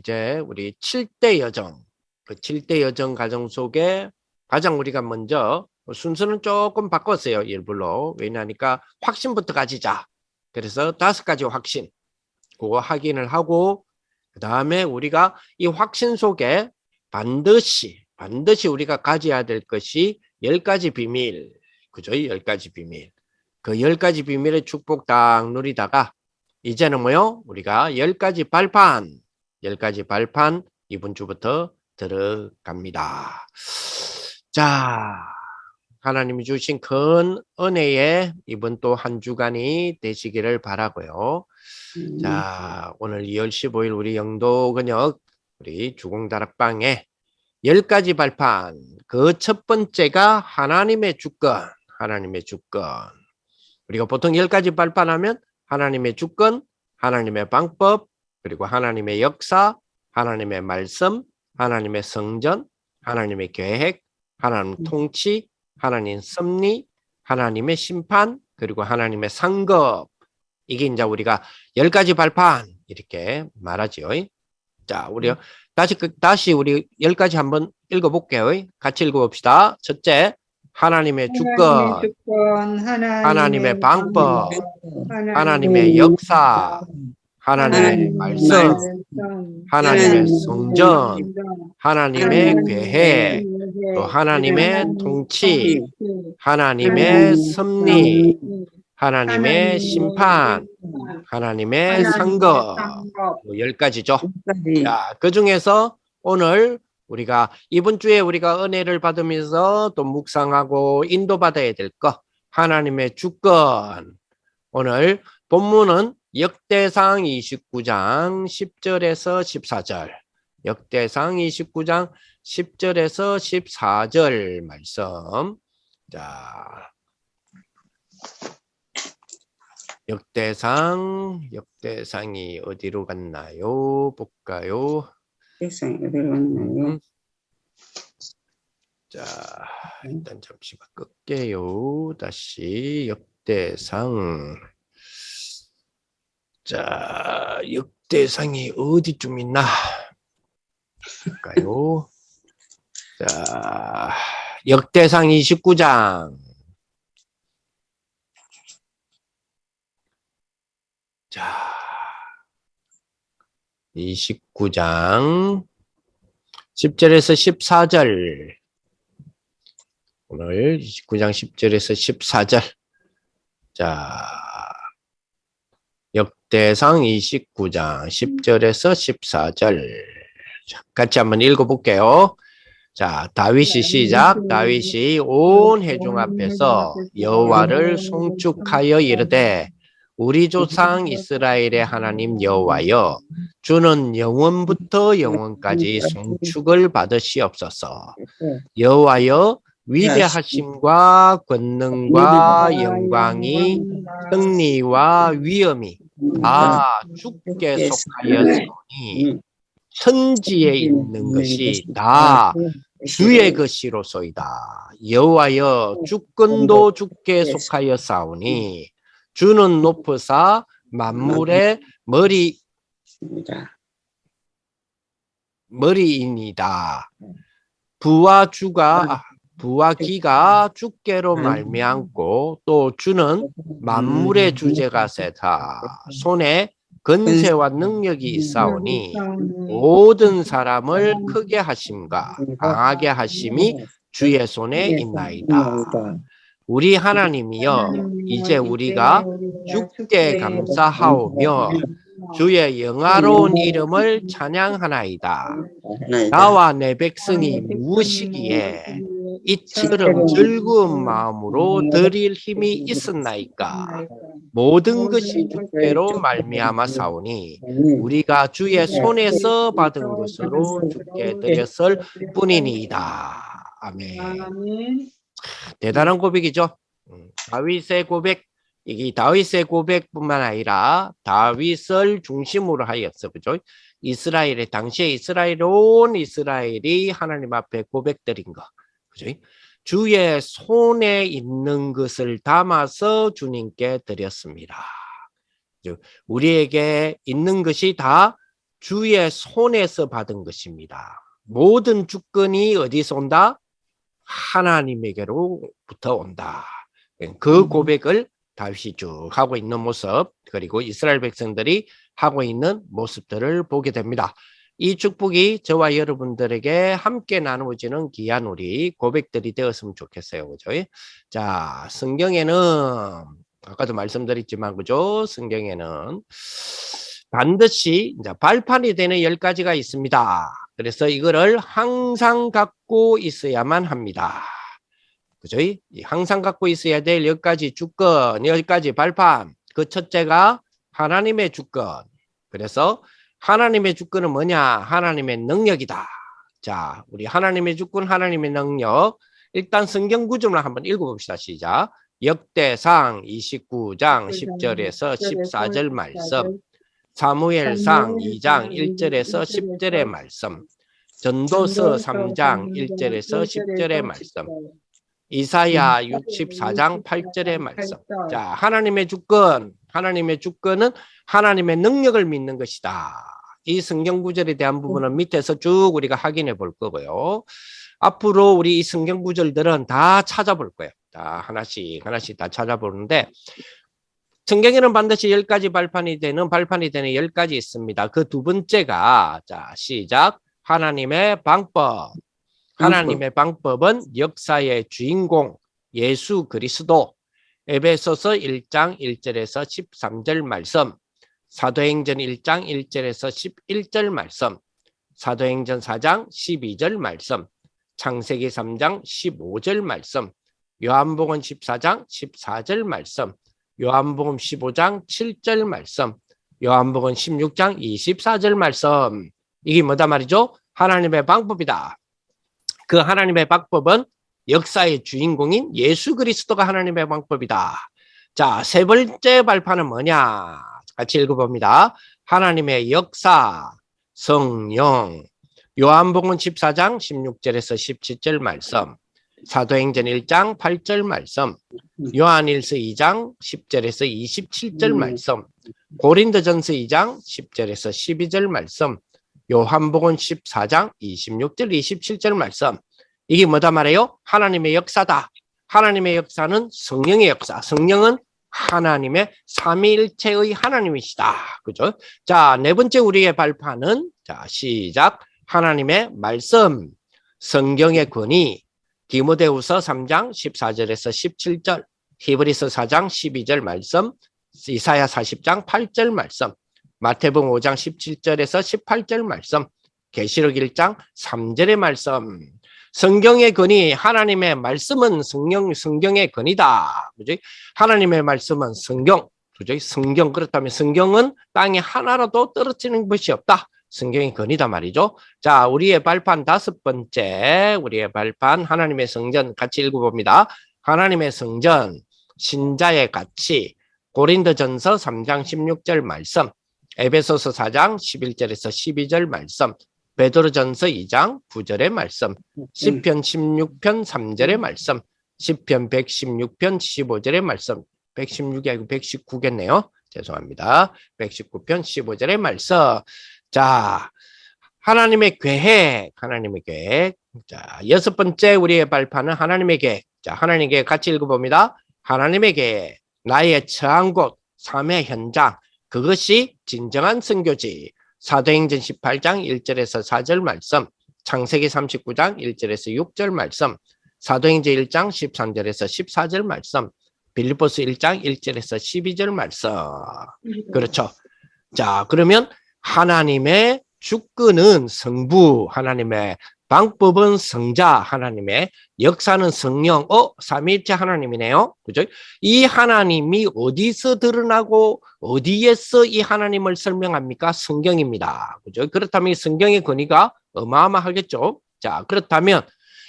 이제 우리 7대 여정, 그 7대 여정 과정 속에 가장 우리가 먼저 순서는 조금 바꿨어요. 일부러. 왜냐하니까 확신부터 가지자. 그래서 5가지 확신. 그거 확인을 하고 그 다음에 우리가 이 확신 속에 반드시 우리가 가져야 될 것이 10가지 비밀. 그죠? 10가지 비밀. 그 10가지 비밀의 축복 딱 누리다가 이제는 뭐요? 우리가 10가지 발판. 10가지 발판 이번 주부터 들어갑니다. 자, 하나님이 주신 큰 은혜에 이번 또 한 주간이 되시기를 바라고요. 자, 오늘 2월 15일 우리 영도근역 우리 주공다락방에 10가지 발판. 그 첫 번째가 하나님의 주권. 하나님의 주권. 우리가 보통 10가지 발판하면 하나님의 주권, 하나님의 방법, 그리고 하나님의 역사, 하나님의 말씀, 하나님의 성전, 하나님의 계획, 하나님 통치, 하나님 섭리, 하나님의 심판, 그리고 하나님의 상급. 이게 이제 우리가 10가지 발판 이렇게 말하죠. 자, 우리 다시 우리 10가지 한번 읽어볼게요. 같이 읽어봅시다. 첫째, 하나님의 주권, 하나님의 방법, 하나님의 역사, 하나님의 말씀, 하나님의 성전, 하나님의 계획, 또 하나님의 통치, 하나님의 섭리, 하나님의 심판, 하나님의 상급. 10가지죠. 자, 그 중에서 오늘 우리가 이번 주에 우리가 은혜를 받으면서 또 묵상하고 인도받아야 될 것, 하나님의 주권. 오늘 본문은 역대상 29장 10절에서 14절. 역대상 29장 10절에서 14절 말씀. 자, 역대상이 어디로 갔나요? 볼까요? 역대상이 어디로 갔나요? 자, 일단 잠시만 끌게요. 다시 역대상. 자, 역대상이 어디쯤 있나? 볼까요? 자, 역대상 29장. 자, 29장 10절에서 14절. 오늘 29장 10절에서 14절. 자, 역대상 29장 10절에서 14절. 자, 같이 한번 읽어볼게요. 자, 다윗이 시작. 다윗이 온 회중 앞에서 여호와를 송축하여 이르되 우리 조상 이스라엘의 하나님 여호와여, 주는 영원부터 영원까지 송축을 받으시옵소서. 여호와여, 위대하심과 권능과 영광이, 승리와 위엄이 다 주께 속하였으니 천지에 있는 것이 다 주의 것이로소이다. 여호와여, 주권도 주께 속하였사오니 주는 높으사 만물의 머리이니다. 부와 기가 주께로 말미암고 또 주는 만물의 주제가 세다. 손에 권세와 능력이 있사오니 모든 사람을 크게 하심과 강하게 하심이 주의 손에 있나이다. 우리 하나님이여, 이제 우리가 주께 감사하오며 주의 영화로운 이름을 찬양하나이다. 나와 내 백성이 무엇이기에 이처럼 즐거운 마음으로 드릴 힘이 있었나이까. 모든 것이 주께로 말미암아 사오니 우리가 주의 손에서 받은 것으로 주께 드렸을 뿐이니이다. 아멘. 대단한 고백이죠. 다윗의 고백, 이게 다윗의 고백뿐만 아니라 다윗을 중심으로 하였어, 그죠? 이스라엘의 당시에 온 이스라엘이 하나님 앞에 고백드린 거, 그죠? 주의 손에 있는 것을 담아서 주님께 드렸습니다. 우리에게 있는 것이 다 주의 손에서 받은 것입니다. 모든 주권이 어디서 온다? 하나님에게로부터 온다. 그 고백을 다윗이 쭉 하고 있는 모습, 그리고 이스라엘 백성들이 하고 있는 모습들을 보게 됩니다. 이 축복이 저와 여러분들에게 함께 나누어지는 귀한 우리 고백들이 되었으면 좋겠어요. 그죠? 자, 성경에는 아까도 말씀드렸지만, 그죠? 성경에는 반드시 이제 발판이 되는 10가지가 있습니다. 그래서 이거를 항상 갖고 있어야만 합니다. 그죠? 항상 갖고 있어야 될 10가지 주권, 10가지 발판. 그 첫째가 하나님의 주권. 그래서 하나님의 주권은 뭐냐? 하나님의 능력이다. 자, 우리 하나님의 주권, 하나님의 능력. 일단 성경 구절을 한번 읽어봅시다. 시작. 역대상 29장 10절에서 14절 말씀. 사무엘상 2장 1절에서 10절의 말씀. 전도서 3장 1절에서 10절의 말씀. 이사야 64장 8절의 말씀. 자, 하나님의 주권, 하나님의 주권은 하나님의 능력을 믿는 것이다. 이 성경 구절에 대한 부분은 밑에서 쭉 우리가 확인해 볼 거고요. 앞으로 우리 이 성경 구절들은 다 찾아볼 거예요. 다 하나씩 다 찾아보는데, 성경에는 반드시 10가지 발판이 되는 10가지 있습니다. 그 두 번째가, 자, 시작. 하나님의 방법. 하나님의 방법은 역사의 주인공 예수 그리스도. 에베소서 1장 1절에서 13절 말씀. 사도행전 1장 1절에서 11절 말씀. 사도행전 4장 12절 말씀. 창세기 3장 15절 말씀. 요한복음 14장 14절 말씀. 요한복음 15장 7절 말씀. 요한복음 16장 24절 말씀. 이게 뭐다 말이죠? 하나님의 방법이다. 그 하나님의 방법은 역사의 주인공인 예수 그리스도가 하나님의 방법이다. 자, 세 번째 발판은 뭐냐? 같이 읽어봅니다. 하나님의 역사, 성령. 요한복음 14장 16절에서 17절 말씀. 사도행전 1장 8절 말씀. 요한일서 2장 10절에서 27절 말씀. 고린도전서 2장 10절에서 12절 말씀. 요한복음 14장 26절 27절 말씀. 이게 뭐다 말해요? 하나님의 역사다. 하나님의 역사는 성령의 역사. 성령은 하나님의 삼위일체의 하나님이시다. 그죠? 자, 네 번째 우리의 발판은, 자, 시작. 하나님의 말씀, 성경의 권위. 디모데후서 3장 14절에서 17절, 히브리서 4장 12절 말씀, 이사야 40장 8절 말씀, 마태복음 5장 17절에서 18절 말씀, 계시록 1장 3절의 말씀. 성경의 권위, 하나님의 말씀은 성경의 권위다. 그죠? 하나님의 말씀은 성경. 그죠? 성경. 그렇다면 성경은 땅에 하나라도 떨어지는 것이 없다. 성경의 권위다 말이죠. 자, 우리의 발판 다섯 번째, 우리의 발판 하나님의 성전 같이 읽어봅니다. 하나님의 성전, 신자의 가치, 고린도전서 3장 16절 말씀, 에베소서 4장 11절에서 12절 말씀, 베드로전서 2장 9절의 말씀, 시편 16편 3절의 말씀, 시편 116편 15절의 말씀, 116이 아니고 119겠네요. 죄송합니다. 119편 15절의 말씀. 자, 하나님의 계획, 하나님의 계획. 자, 여섯 번째 우리의 발판은 하나님의 계획. 자, 하나님의 계획 같이 읽어봅니다. 하나님의 계획, 나의 처한 곳, 삶의 현장, 그것이 진정한 선교지. 사도행전 18장 1절에서 4절 말씀, 창세기 39장 1절에서 6절 말씀, 사도행전 1장 13절에서 14절 말씀, 빌립보서 1장 1절에서 12절 말씀. 그렇죠. 자, 그러면 하나님의 주권은 성부, 하나님의 방법은 성자, 하나님의 역사는 성령, 삼위일체 하나님이네요. 그죠? 이 하나님이 어디서 드러나고 어디에서 이 하나님을 설명합니까? 성경입니다. 그죠? 그렇다면 이 성경의 권위가 어마어마하겠죠. 자, 그렇다면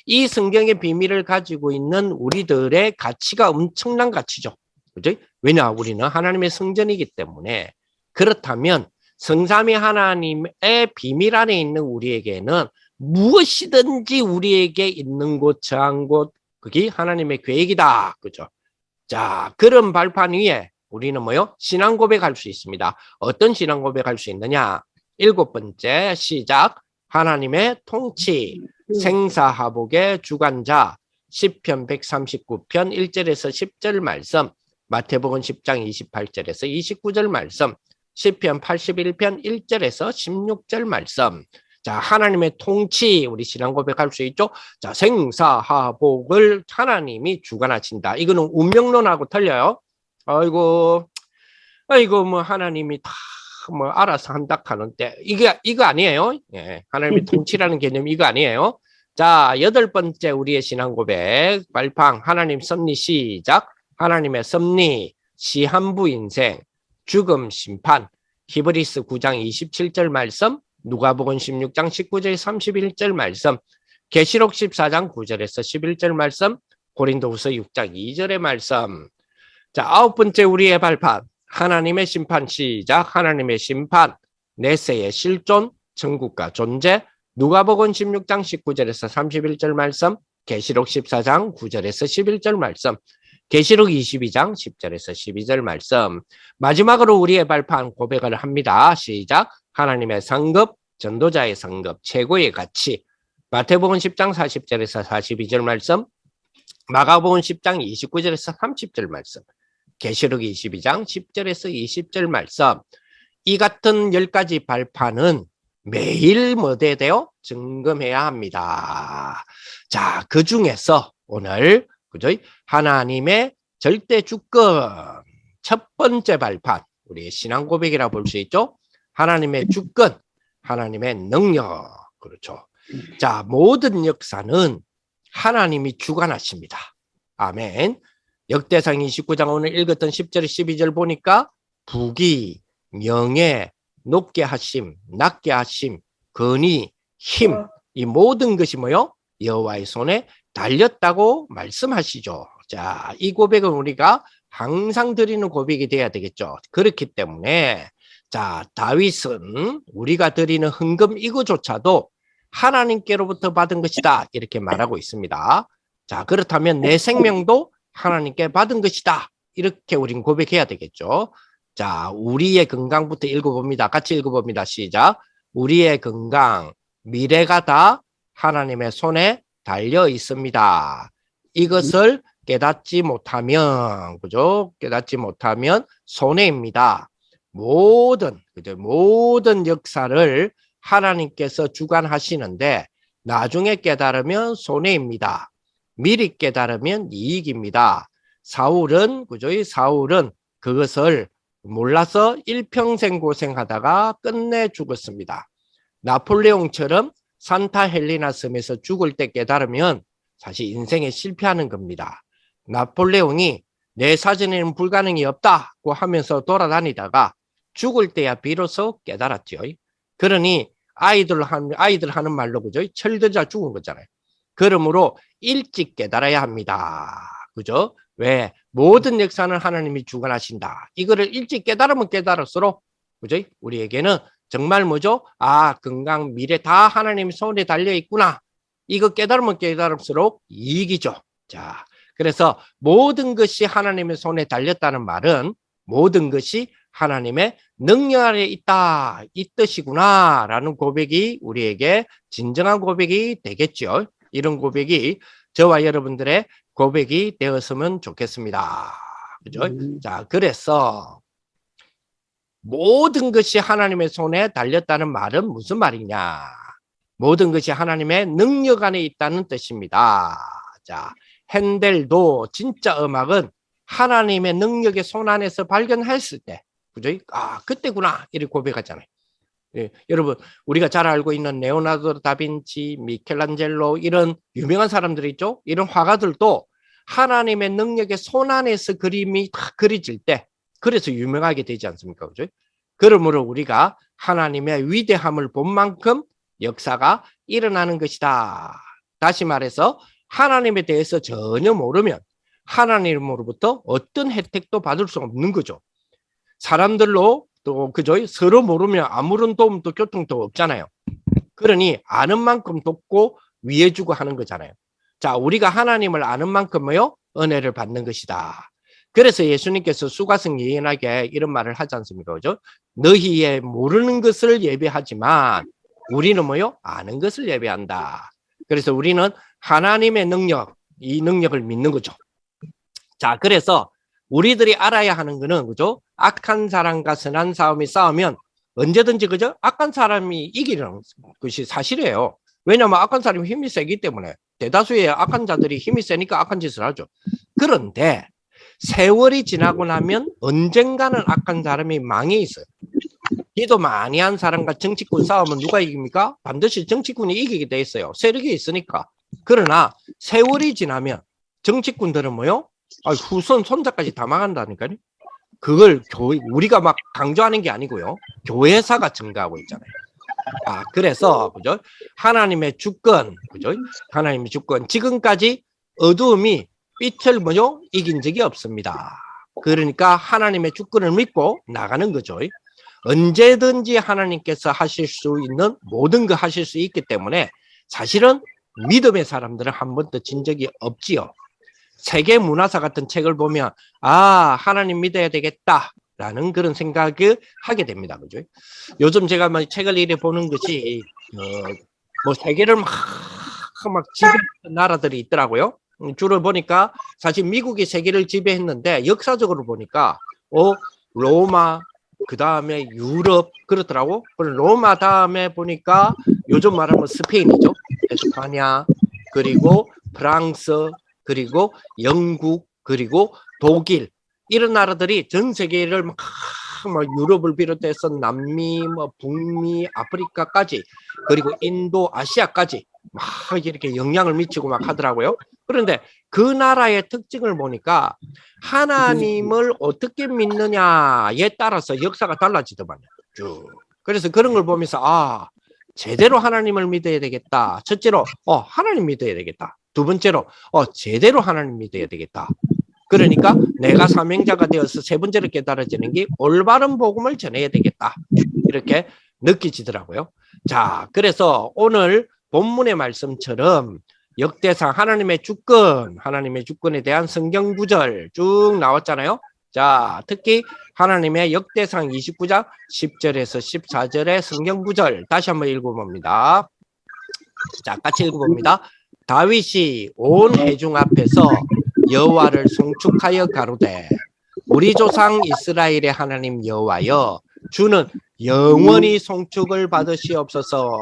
이 성경의 비밀을 가지고 있는 우리들의 가치가 엄청난 가치죠. 그죠? 왜냐? 우리는 하나님의 성전이기 때문에. 그렇다면 성삼위 하나님의 비밀 안에 있는 우리에게는 무엇이든지 우리에게 있는 곳, 처한 곳, 그게 하나님의 계획이다. 그죠? 자, 그런 발판 위에 우리는 뭐요? 신앙 고백할 수 있습니다. 어떤 신앙 고백할 수 있느냐? 일곱 번째 시작. 하나님의 통치, 생사하복의 주관자. 시편 139편 1절에서 10절 말씀, 마태복음 10장 28절에서 29절 말씀, 시편 81편 1절에서 16절 말씀. 자, 하나님의 통치, 우리 신앙 고백할 수 있죠? 자, 생사하복을 하나님이 주관하신다. 이거는 운명론하고 틀려요. 아이고, 뭐 하나님이 다 뭐 알아서 한다 하는데 이거 아니에요. 예, 하나님의 통치라는 개념이 이거 아니에요. 자, 여덟 번째 우리의 신앙 고백 발판. 하나님 섭리 시작. 하나님의 섭리, 시한부 인생, 죽음, 심판. 히브리스 9장 27절 말씀, 누가복음 16장 19절 31절 말씀, 계시록 14장 9절에서 11절 말씀, 고린도후서 6장 2절의 말씀. 자, 아홉 번째 우리의 발판. 하나님의 심판 시작. 하나님의 심판, 내세의 실존, 천국과 존재. 누가복음 16장 19절에서 31절 말씀, 계시록 14장 9절에서 11절 말씀, 계시록 22장 10절에서 12절 말씀. 마지막으로 우리의 발판 고백을 합니다. 시작. 하나님의 상급, 전도자의 상급, 최고의 가치. 마태복음 10장 40절에서 42절 말씀, 마가복음 10장 29절에서 30절 말씀, 계시록 22장 10절에서 20절 말씀. 이 같은 10가지 발판은 매일 뭐돼 돼요? 점검해야 합니다. 자, 그 중에서 오늘 그죠? 하나님의 절대 주권 첫 번째 발판, 우리 신앙 고백이라 볼 수 있죠? 하나님의 주권, 하나님의 능력. 그렇죠. 자, 모든 역사는 하나님이 주관하십니다. 아멘. 역대상 29장 오늘 읽었던 10절 12절 보니까 부귀, 명예, 높게 하심, 낮게 하심, 권위, 힘, 이 모든 것이 뭐요? 여호와의 손에 달렸다고 말씀하시죠. 자, 이 고백은 우리가 항상 드리는 고백이 돼야 되겠죠. 그렇기 때문에 자, 다윗은 우리가 드리는 헌금 이거조차도 하나님께로부터 받은 것이다 이렇게 말하고 있습니다. 자, 그렇다면 내 생명도 하나님께 받은 것이다 이렇게 우린 고백해야 되겠죠. 자, 우리의 건강부터 읽어봅니다. 같이 읽어봅니다. 시작. 우리의 건강, 미래가 다 하나님의 손에 달려 있습니다. 이것을 깨닫지 못하면, 그죠? 깨닫지 못하면 손해입니다. 모든 역사를 하나님께서 주관하시는데 나중에 깨달으면 손해입니다. 미리 깨달으면 이익입니다. 사울은 그것을 몰라서 일평생 고생하다가 끝내 죽었습니다. 나폴레옹처럼 산타 헬리나 섬에서 죽을 때 깨달으면 사실 인생에 실패하는 겁니다. 나폴레옹이 내 사전에는 불가능이 없다고 하면서 돌아다니다가 죽을 때야 비로소 깨달았죠. 그러니 아이들 하는 말로 그죠? 철들자 죽은 거잖아요. 그러므로 일찍 깨달아야 합니다. 그죠? 왜? 모든 역사는 하나님이 주관하신다. 이거를 일찍 깨달으면 깨달을수록 그죠? 우리에게는 정말 뭐죠? 아, 건강, 미래 다 하나님의 손에 달려 있구나. 이거 깨달으면 깨달을수록 이익이죠. 자, 그래서 모든 것이 하나님의 손에 달렸다는 말은 모든 것이 하나님의 능력 아래 있다, 이 뜻이구나 라는 고백이 우리에게 진정한 고백이 되겠죠. 이런 고백이 저와 여러분들의 고백이 되었으면 좋겠습니다. 그죠? 자, 그래서 모든 것이 하나님의 손에 달렸다는 말은 무슨 말이냐? 모든 것이 하나님의 능력 안에 있다는 뜻입니다. 자, 핸델도 진짜 음악은 하나님의 능력의 손 안에서 발견했을 때, 그죠? 아, 그때구나. 이렇게 고백하잖아요. 예, 여러분, 우리가 잘 알고 있는 레오나르도 다빈치, 미켈란젤로 이런 유명한 사람들이 있죠? 이런 화가들도 하나님의 능력의 손 안에서 그림이 다 그려질 때, 그래서 유명하게 되지 않습니까? 그죠? 그러므로 우리가 하나님의 위대함을 본 만큼 역사가 일어나는 것이다. 다시 말해서 하나님에 대해서 전혀 모르면 하나님으로부터 어떤 혜택도 받을 수 없는 거죠. 사람들로 또 그죠? 서로 모르면 아무런 도움도 교통도 없잖아요. 그러니 아는 만큼 돕고 위해주고 하는 거잖아요. 자, 우리가 하나님을 아는 만큼요 은혜를 받는 것이다. 그래서 예수님께서 수가성 예언하게 이런 말을 하지 않습니까? 그죠? 너희의 모르는 것을 예배하지만 우리는 뭐요? 아는 것을 예배한다. 그래서 우리는 하나님의 능력, 이 능력을 믿는 거죠. 자, 그래서 우리들이 알아야 하는 거는, 그죠? 악한 사람과 선한 사람이 싸우면 언제든지, 그죠? 악한 사람이 이기는 것이 사실이에요. 왜냐하면 악한 사람이 힘이 세기 때문에 대다수의 악한 자들이 힘이 세니까 악한 짓을 하죠. 그런데 세월이 지나고 나면 언젠가는 악한 사람이 망해 있어요. 기도 많이 한 사람과 정치꾼 싸우면 누가 이깁니까? 반드시 정치꾼이 이기게 돼 있어요. 세력이 있으니까. 그러나 세월이 지나면 정치꾼들은 뭐요? 후손 손자까지 다 망한다니까요. 그걸 우리가 막 강조하는 게 아니고요. 교회사가 증가하고 있잖아요. 그래서 그죠? 하나님의 주권, 그죠? 하나님의 주권. 지금까지 어두움이 빛을 뭐죠? 이긴 적이 없습니다. 그러니까 하나님의 주권을 믿고 나가는 거죠. 언제든지 하나님께서 하실 수 있는 모든 거 하실 수 있기 때문에 사실은 믿음의 사람들은 한 번도 진 적이 없지요. 세계 문화사 같은 책을 보면 하나님 믿어야 되겠다라는 그런 생각을 하게 됩니다. 그죠? 요즘 제가 막 책을 이래 보는 것이 뭐 세계를 막 지배하는 나라들이 있더라고요. 주로 보니까 사실 미국이 세계를 지배했는데 역사적으로 보니까 로마, 그 다음에 유럽 그렇더라고. 로마 다음에 보니까 요즘 말하면 스페인이죠. 에스파냐, 그리고 프랑스, 그리고 영국, 그리고 독일 이런 나라들이 전 세계를 막 유럽을 비롯해서 남미, 북미, 아프리카까지 그리고 인도, 아시아까지 막 이렇게 영향을 미치고 막 하더라고요. 그런데 그 나라의 특징을 보니까 하나님을 어떻게 믿느냐에 따라서 역사가 달라지더만요. 쭉. 그래서 그런 걸 보면서 제대로 하나님을 믿어야 되겠다. 첫째로 하나님 믿어야 되겠다. 두 번째로 제대로 하나님 믿어야 되겠다. 그러니까 내가 사명자가 되어서 세 번째로 깨달아지는 게 올바른 복음을 전해야 되겠다. 이렇게 느끼지더라고요. 자, 그래서 오늘 본문의 말씀처럼 역대상 하나님의 주권에 대한 성경 구절 쭉 나왔잖아요. 자, 특히 하나님의 역대상 29장 10절에서 14절의 성경 구절 다시 한번 읽어봅니다. 자, 같이 읽어봅니다. 다윗이 온 회중 앞에서 여호와를 송축하여 가로되 우리 조상 이스라엘의 하나님 여호와여 주는 영원히 송축을 받으시옵소서.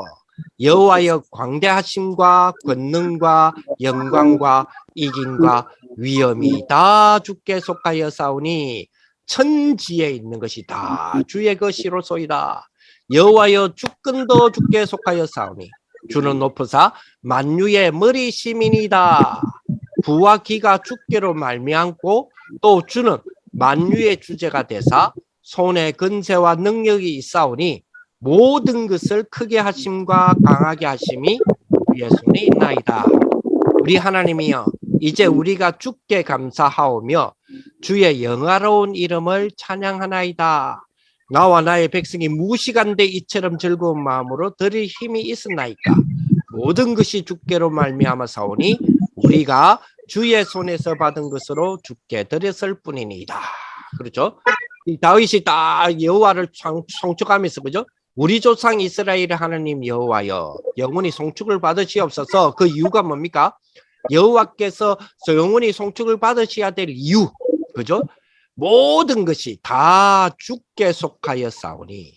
여호와여 광대하심과 권능과 영광과 이김과 위엄이 다 주께 속하여 사오니 천지에 있는 것이 다 주의 것이로소이다. 여호와여 주권도 주께 속하여 사오니 주는 높으사 만유의 머리심이니이다. 부와 기가 주께로 말미암고 또 주는 만유의 주제가 되사 손에 근세와 능력이 있사오니 모든 것을 크게 하심과 강하게 하심이 주의 손에 있나이다. 우리 하나님이여 이제 우리가 주께 감사하오며 주의 영화로운 이름을 찬양하나이다. 나와 나의 백성이 무시간대 이처럼 즐거운 마음으로 드릴 힘이 있었나이까. 모든 것이 주께로 말미암아 사오니 우리가 주의 손에서 받은 것으로 주께 드렸을 뿐이니이다. 그렇죠? 이 다윗이 딱 여호와를 송축하면서 그죠? 우리 조상 이스라엘의 하나님 여호와여 영원히 송축을 받으시옵소서. 그 이유가 뭡니까? 여호와께서 영원히 송축을 받으셔야 될 이유, 그죠? 모든 것이 다 주께 속하여 싸우니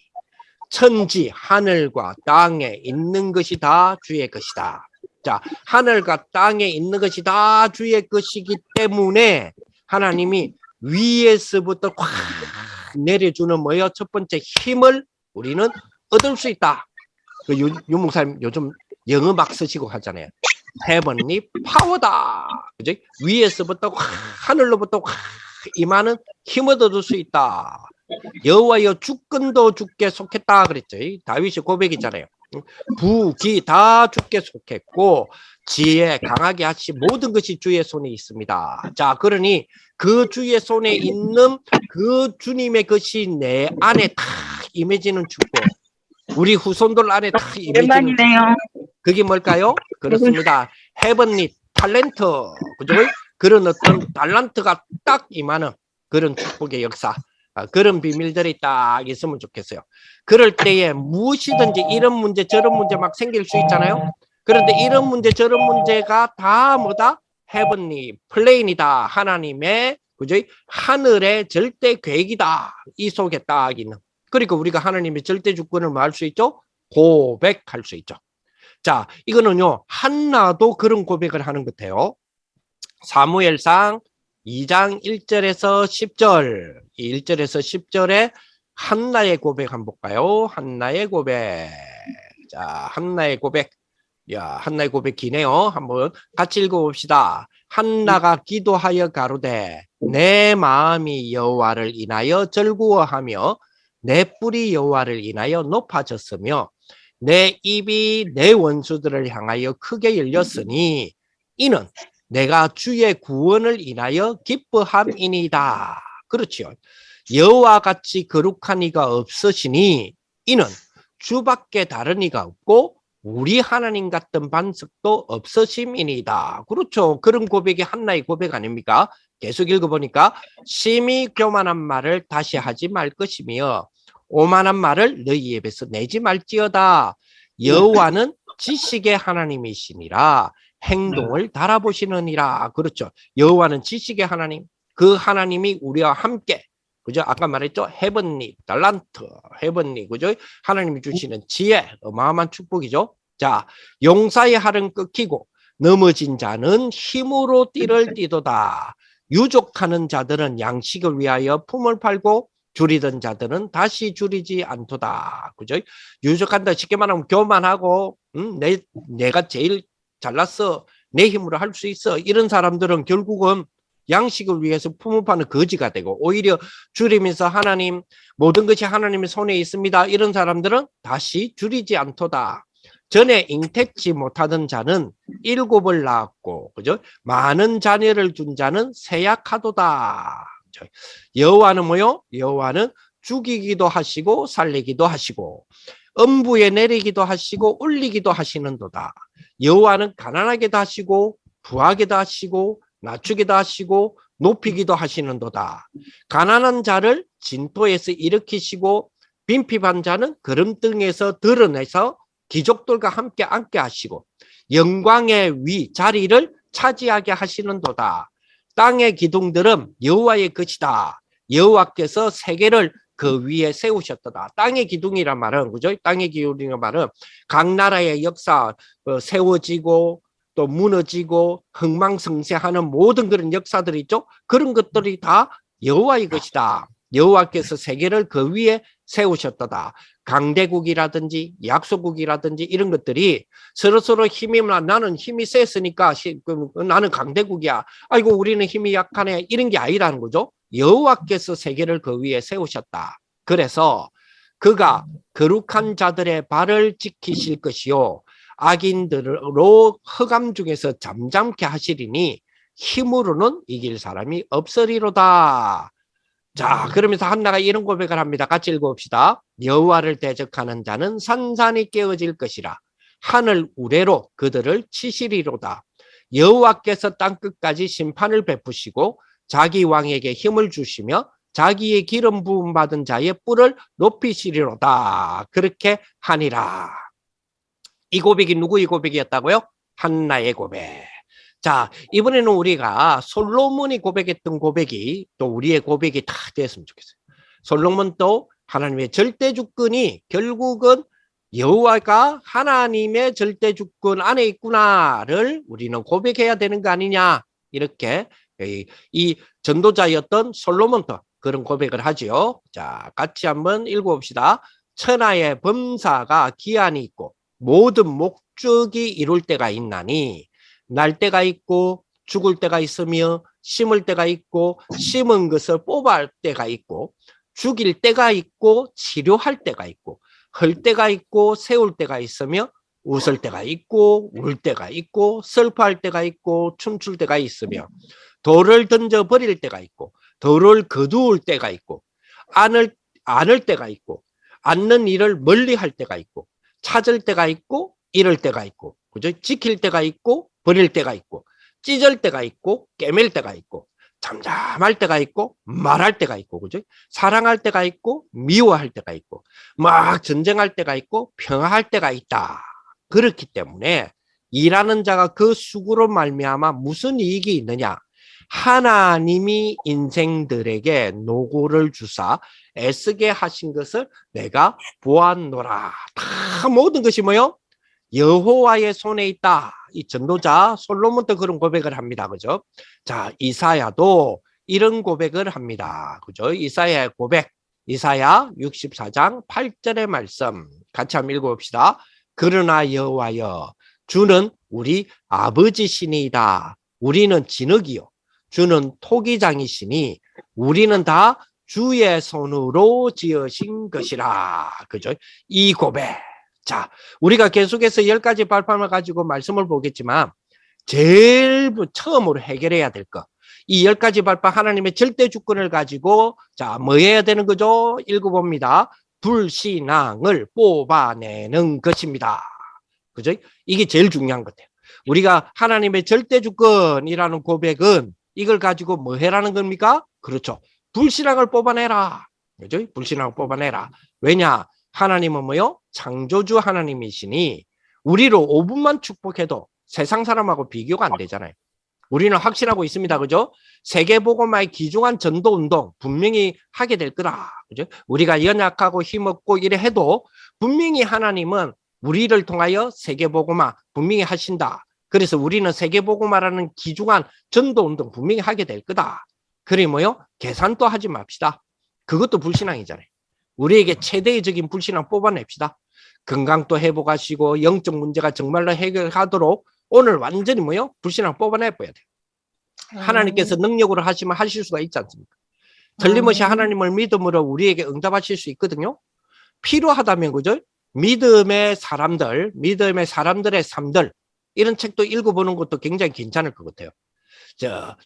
천지 하늘과 땅에 있는 것이 다 주의 것이다. 자, 하늘과 땅에 있는 것이 다 주의 것이기 때문에 하나님이 위에서부터 확 내려주는 뭐예요? 첫 번째 힘을 우리는 얻을 수 있다. 유 목사님 요즘 영어 막 쓰시고 하잖아요. heavenly power다. 그죠? 위에서부터 확 하늘로부터 확 임하는 힘을 얻을 수 있다. 여호와여 주권도 주께 속했다 그랬죠. 다윗이 고백이잖아요. 부기 다 주께 속했고 지혜 강하게 하시 모든 것이 주의 손에 있습니다. 자, 그러니 그 주의 손에 있는 그 주님의 것이 내 안에 다 임해지는 축복. 우리 후손들 안에 다 임해지는 축복. 그게 뭘까요? 그렇습니다. 헤븐리 탤런트, 그죠? 그런 어떤 달란트가 딱 임하는 그런 축복의 역사, 그런 비밀들이 딱 있으면 좋겠어요. 그럴 때에 무엇이든지 이런 문제 저런 문제 막 생길 수 있잖아요. 그런데 이런 문제 저런 문제가 다 뭐다? 헤븐리 플레인이다. 하나님의 그죠? 하늘의 절대 계획이다. 이 속에 딱 있는. 그러니까 우리가 하나님의 절대 주권을 뭐 할 수 있죠? 고백할 수 있죠. 자, 이거는요, 한나도 그런 고백을 하는 것 같아요. 사무엘상 2장 1절에서 10절, 1절에서 10절에 한나의 고백 한번 볼까요? 한나의 고백. 자, 한나의 고백. 야, 한나의 고백 기네요. 한번 같이 읽어봅시다. 한나가 기도하여 가로되 내 마음이 여호와를 인하여 즐거워하며 내 뿔이 여호와를 인하여 높아졌으며 내 입이 내 원수들을 향하여 크게 열렸으니 이는 내가 주의 구원을 인하여 기뻐함이니이다. 그렇지요. 여호와 같이 거룩한 이가 없으시니 이는 주밖에 다른 이가 없고 우리 하나님 같은 반석도 없으심이니이다. 그렇죠. 그런 고백이 한나의 고백 아닙니까? 계속 읽어보니까 심히 교만한 말을 다시 하지 말 것이며 오만한 말을 너희 입에서 내지 말지어다. 여호와는 지식의 하나님이시니라. 행동을 달아보시느니라. 그렇죠. 여호와는 지식의 하나님. 그 하나님이 우리와 함께 그죠? 아까 말했죠. 헤븐리, 달란트, 헤븐리, 그죠? 하나님이 주시는 지혜, 어마어마한 축복이죠. 자, 용사의 할은 끊기고 넘어진 자는 힘으로 띠를 띠도다. 유족하는 자들은 양식을 위하여 품을 팔고 줄이던 자들은 다시 줄이지 않도다. 그죠? 유족한다. 쉽게 말하면 교만하고, 내가 제일 잘났어. 내 힘으로 할 수 있어. 이런 사람들은 결국은 양식을 위해서 품을 파는 거지가 되고 오히려 줄이면서 하나님 모든 것이 하나님의 손에 있습니다. 이런 사람들은 다시 줄이지 않도다. 전에 잉태치 못하던 자는 7을 낳았고 그죠? 많은 자녀를 둔 자는 세약하도다. 여호와는 뭐요? 여호와는 죽이기도 하시고 살리기도 하시고 음부에 내리기도 하시고 올리기도 하시는도다. 여호와는 가난하게도 하시고 부하게도 하시고 낮추기도 하시고 높이기도 하시는도다. 가난한 자를 진토에서 일으키시고 빈핍한 자는 거름등에서 드러내서 귀족들과 함께 앉게 하시고 영광의 위 자리를 차지하게 하시는도다. 땅의 기둥들은 여호와의 것이다. 여호와께서 세계를 그 위에 세우셨도다. 땅의 기둥이란 말은 그죠? 땅의 기둥이란 말은 각 나라의 역사 세워지고 또 무너지고 흥망성쇠하는 모든 그런 역사들이 있죠. 그런 것들이 다 여호와의 것이다. 여호와께서 세계를 그 위에 세우셨도다. 강대국이라든지 약소국이라든지 이런 것들이 서로 힘이 나는 힘이 셌으니까 나는 강대국이야. 아이고 우리는 힘이 약하네. 이런 게 아니라는 거죠. 여호와께서 세계를 그 위에 세우셨다. 그래서 그가 거룩한 자들의 발을 지키실 것이요 악인들로 흑암 중에서 잠잠케 하시리니 힘으로는 이길 사람이 없으리로다. 자, 그러면서 한나가 이런 고백을 합니다. 같이 읽어봅시다. 여호와를 대적하는 자는 산산이 깨어질 것이라. 하늘 우레로 그들을 치시리로다. 여호와께서 땅끝까지 심판을 베푸시고 자기 왕에게 힘을 주시며 자기의 기름 부음 받은 자의 뿔을 높이시리로다. 그렇게 하니라. 이 고백이 누구의 고백이었다고요? 한나의 고백. 자, 이번에는 우리가 솔로몬이 고백했던 고백이 또 우리의 고백이 다 됐으면 좋겠어요. 솔로몬도 하나님의 절대 주권이 결국은 여호와가 하나님의 절대 주권 안에 있구나를 우리는 고백해야 되는 거 아니냐 이렇게 이 전도자였던 솔로몬도 그런 고백을 하지요. 자, 같이 한번 읽어봅시다. 천하의 범사가 기한이 있고 모든 목적이 이룰 때가 있나니 날 때가 있고 죽을 때가 있으며 심을 때가 있고 심은 것을 뽑아할 때가 있고 죽일 때가 있고 치료할 때가 있고 헐 때가 있고 세울 때가 있으며 웃을 때가 있고 울 때가 있고 슬퍼할 때가 있고 춤출 때가 있으며 돌을 던져 버릴 때가 있고 돌을 거두을 때가 있고 안을 때가 있고 않는 일을 멀리 할 때가 있고 찾을 때가 있고 잃을 때가 있고 그죠? 지킬 때가 있고 버릴 때가 있고 찢을 때가 있고 깨맬 때가 있고 잠잠할 때가 있고 말할 때가 있고, 그죠? 사랑할 때가 있고 미워할 때가 있고 막 전쟁할 때가 있고 평화할 때가 있다. 그렇기 때문에 일하는 자가 그 수고로 말미암아 무슨 이익이 있느냐? 하나님이 인생들에게 노고를 주사 애쓰게 하신 것을 내가 보았노라. 다 모든 것이 뭐요? 여호와의 손에 있다. 이 전도자 솔로몬도 그런 고백을 합니다. 그죠? 자, 이사야도 이런 고백을 합니다. 그죠? 이사야의 고백. 이사야 64장 8절의 말씀 같이 한번 읽어봅시다. 그러나 여호와여, 주는 우리 아버지시니이다. 우리는 진흙이요, 주는 토기장이시니 우리는 다 주의 손으로 지으신 것이라. 그죠? 이 고백. 자, 우리가 계속해서 10가지 발판을 가지고 말씀을 보겠지만 제일 처음으로 해결해야 될 것. 이 10가지 발판, 하나님의 절대 주권을 가지고 자, 뭐 해야 되는 거죠? 읽어봅니다. 불신앙을 뽑아내는 것입니다. 그죠? 이게 제일 중요한 것 같아요. 우리가 하나님의 절대 주권이라는 고백은 이걸 가지고 뭐 해라는 겁니까? 그렇죠. 불신앙을 뽑아내라. 그죠? 불신앙을 뽑아내라. 왜냐? 하나님은 뭐요? 창조주 하나님이시니 우리로 5분만 축복해도 세상 사람하고 비교가 안 되잖아요. 우리는 확신하고 있습니다. 그죠? 세계복음화의 귀중한 전도운동 분명히 하게 될 거다. 그죠? 우리가 연약하고 힘없고 이래 해도 분명히 하나님은 우리를 통하여 세계복음화 분명히 하신다. 그래서 우리는 세계복음화라는 귀중한 전도운동 분명히 하게 될 거다. 그래 뭐요? 계산도 하지 맙시다. 그것도 불신앙이잖아요. 우리에게 최대적인 불신앙 뽑아냅시다. 건강도 회복하시고 영적 문제가 정말로 해결하도록 오늘 완전히 뭐요? 불신앙 뽑아내버려야 돼요. 하나님께서 능력으로 하시면 하실 수가 있지 않습니까? 틀림없이 하나님을 믿음으로 우리에게 응답하실 수 있거든요. 필요하다면 그죠? 믿음의 사람들의 삶들 이런 책도 읽어보는 것도 굉장히 괜찮을 것 같아요.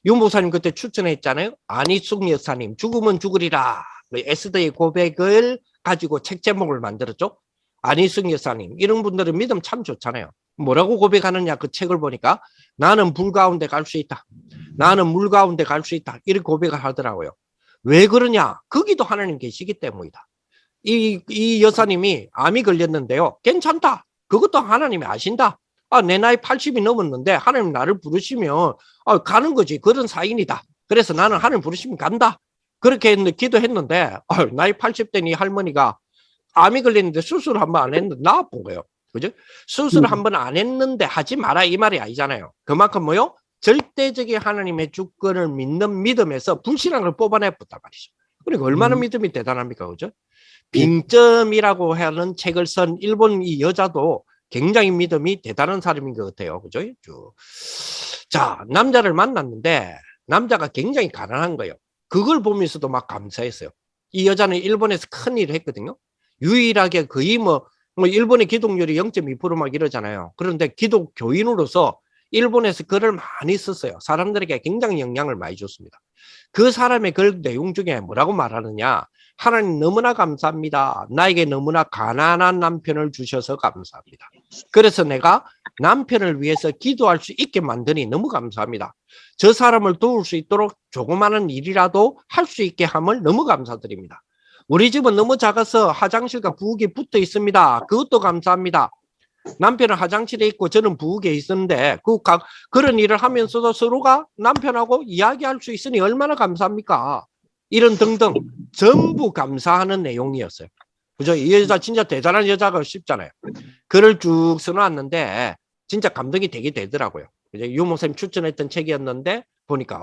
윤 목사님 그때 추천했잖아요. 안희숙 여사님 죽으면 죽으리라. 에스더의 고백을 가지고 책 제목을 만들었죠. 안희숙 여사님 이런 분들은 믿음 참 좋잖아요. 뭐라고 고백하느냐 그 책을 보니까 나는 불 가운데 갈 수 있다. 나는 물 가운데 갈 수 있다. 이렇게 고백을 하더라고요. 왜 그러냐? 거기도 하나님 계시기 때문이다. 이 여사님이 암이 걸렸는데요. 괜찮다. 그것도 하나님이 아신다. 내 나이 80이 넘었는데 하나님 나를 부르시면 가는 거지. 그런 사인이다. 그래서 나는 하나님 부르시면 간다. 그렇게 기도했는데 나이 80된 이 할머니가 암이 걸렸는데 수술 한 번 안 했는데 나아본 거예요. 그죠? 수술 한 번 안 했는데 하지 마라 이 말이 아니잖아요. 그만큼 뭐요? 절대적인 하나님의 주권을 믿는 믿음에서 불신앙을 뽑아내었단 말이죠. 그러니까 얼마나 믿음이 대단합니까? 그죠? 빙점이라고 하는 책을 쓴 일본 이 여자도 굉장히 믿음이 대단한 사람인 것 같아요. 그죠? 자, 남자를 만났는데 남자가 굉장히 가난한 거예요. 그걸 보면서도 막 감사했어요. 이 여자는 일본에서 큰 일을 했거든요. 유일하게 거의 뭐 일본의 기독률이 0.2% 막 이러잖아요. 그런데 기독교인으로서 일본에서 글을 많이 썼어요. 사람들에게 굉장히 영향을 많이 줬습니다. 그 사람의 글 내용 중에 뭐라고 말하느냐? 하나님 너무나 감사합니다. 나에게 너무나 가난한 남편을 주셔서 감사합니다. 그래서 내가 남편을 위해서 기도할 수 있게 만드니 너무 감사합니다. 저 사람을 도울 수 있도록 조그마한 일이라도 할 수 있게 함을 너무 감사드립니다. 우리 집은 너무 작아서 화장실과 부엌이 붙어 있습니다. 그것도 감사합니다. 남편은 화장실에 있고 저는 부엌에 있었는데 그런 일을 하면서도 서로가 남편하고 이야기할 수 있으니 얼마나 감사합니까? 이런 등등 전부 감사하는 내용이었어요. 그죠? 이 여자 진짜 대단한 여자가 싶잖아요. 글을 쭉 써놨는데 진짜 감동이 되게 되더라고요. 유 목사님 추천했던 책이었는데 보니까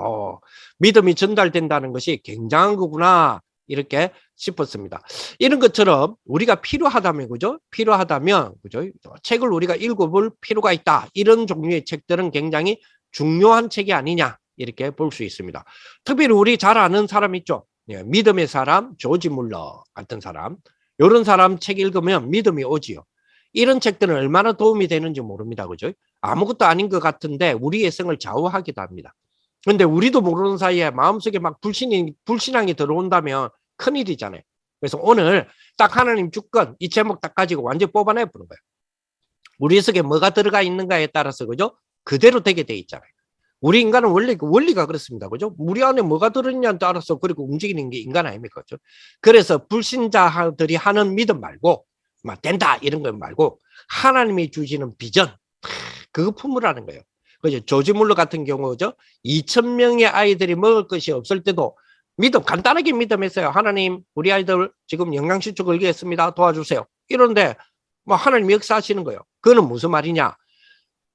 믿음이 전달된다는 것이 굉장한 거구나 이렇게 싶었습니다. 이런 것처럼 우리가 필요하다면 그죠? 그죠? 책을 우리가 읽어볼 필요가 있다. 이런 종류의 책들은 굉장히 중요한 책이 아니냐 이렇게 볼 수 있습니다. 특별히 우리 잘 아는 사람 있죠? 믿음의 사람, 조지 물러 같은 사람. 이런 사람 책 읽으면 믿음이 오지요. 이런 책들은 얼마나 도움이 되는지 모릅니다. 그죠? 아무것도 아닌 것 같은데 우리의 성을 좌우하기도 합니다. 그런데 우리도 모르는 사이에 마음속에 막 불신앙이 들어온다면 큰일이잖아요. 그래서 오늘 딱 하나님 주권 이 제목 딱 가지고 완전히 뽑아내 보는 거예요. 우리 속에 뭐가 들어가 있는가에 따라서 그죠? 그대로 되게 돼 있잖아요. 우리 인간은 원래 그 원리가 그렇습니다. 그죠? 우리 안에 뭐가 들어있냐에 따라서 그리고 움직이는 게 인간 아닙니까? 그죠? 그래서 불신자들이 하는 믿음 말고, 막 된다 이런 거 말고 하나님이 주시는 비전, 그거 품으라는 거예요. 그죠? 조지 물러 같은 경우죠. 2,000명의 아이들이 먹을 것이 없을 때도 믿음, 간단하게 믿음했어요. 하나님, 우리 아이들 지금 영양실조 걸리겠습니다. 도와주세요. 이런데 뭐 하나님이 역사하시는 거예요. 그거는 무슨 말이냐?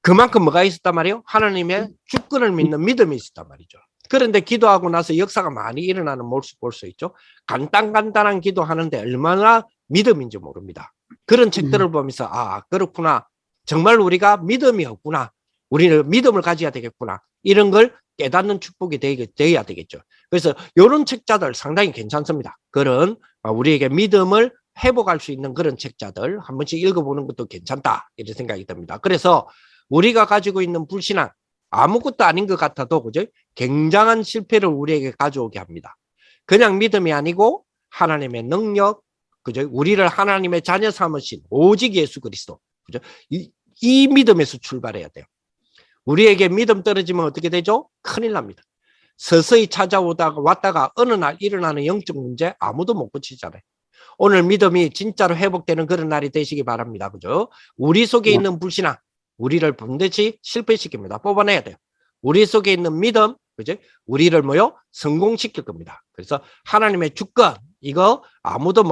그만큼 뭐가 있었단 말이에요? 하나님의 주권을 믿는 믿음이 있었단 말이죠. 그런데 기도하고 나서 역사가 많이 일어나는 모습 볼 수 있죠. 간단한 기도하는데 얼마나 믿음인지 모릅니다. 그런 책들을 보면서 아, 그렇구나. 정말 우리가 믿음이 없구나. 우리는 믿음을 가져야 되겠구나. 이런 걸 깨닫는 축복이 되어야 되겠죠. 그래서 이런 책자들 상당히 괜찮습니다. 그런 우리에게 믿음을 회복할 수 있는 그런 책자들 한 번씩 읽어보는 것도 괜찮다. 이런 생각이 듭니다. 그래서 우리가 가지고 있는 불신앙, 아무것도 아닌 것 같아도, 그죠? 굉장한 실패를 우리에게 가져오게 합니다. 그냥 믿음이 아니고 하나님의 능력, 그죠? 우리를 하나님의 자녀 삼으신 오직 예수 그리스도, 그죠? 이 믿음에서 출발해야 돼요. 우리에게 믿음 떨어지면 어떻게 되죠? 큰일 납니다. 서서히 왔다가 어느 날 일어나는 영적 문제 아무도 못 고치잖아요. 오늘 믿음이 진짜로 회복되는 그런 날이 되시기 바랍니다. 그죠? 우리 속에 있는 불신앙, 우리를 반드시 실패시킵니다. 뽑아내야 돼요. 우리 속에 있는 믿음, 그죠? 우리를 성공시킬 겁니다. 그래서 하나님의 주권, 이거 아무도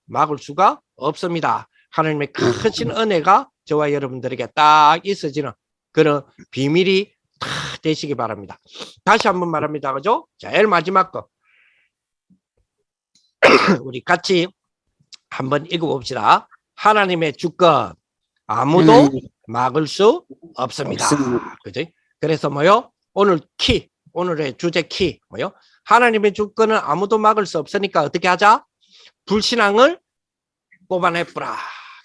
막을 수가 없습니다. 하나님의 크신 은혜가 저와 여러분들에게 딱 있어지는 그런 비밀이 다 되시기 바랍니다. 다시 한번 말합니다. 그죠? 제일 마지막 거. 우리 같이 한번 읽어봅시다. 하나님의 주권, 아무도 막을 수 없습니다. 그죠? 그래서 오늘 오늘의 주제 하나님의 주권은 아무도 막을 수 없으니까 어떻게 하자? 불신앙을 뽑아내뿌라.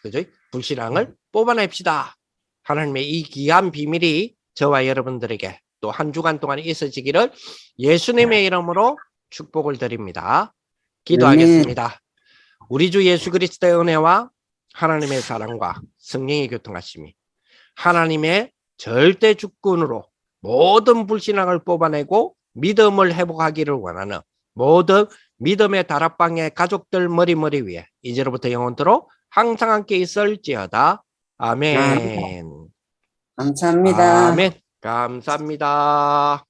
그죠? 불신앙을 뽑아냅시다. 하나님의 이 귀한 비밀이 저와 여러분들에게 또 한 주간 동안 있어지기를 예수님의 이름으로 축복을 드립니다. 기도하겠습니다. 우리 주 예수 그리스도의 은혜와 하나님의 사랑과 성령의 교통하심이 하나님의 절대 주권으로 모든 불신앙을 뽑아내고 믿음을 회복하기를 원하는 모든 믿음의 다락방의 가족들 머리 위에 이제로부터 영원토록 항상 함께 있을지어다. 아멘. 감사합니다. 아멘. 감사합니다.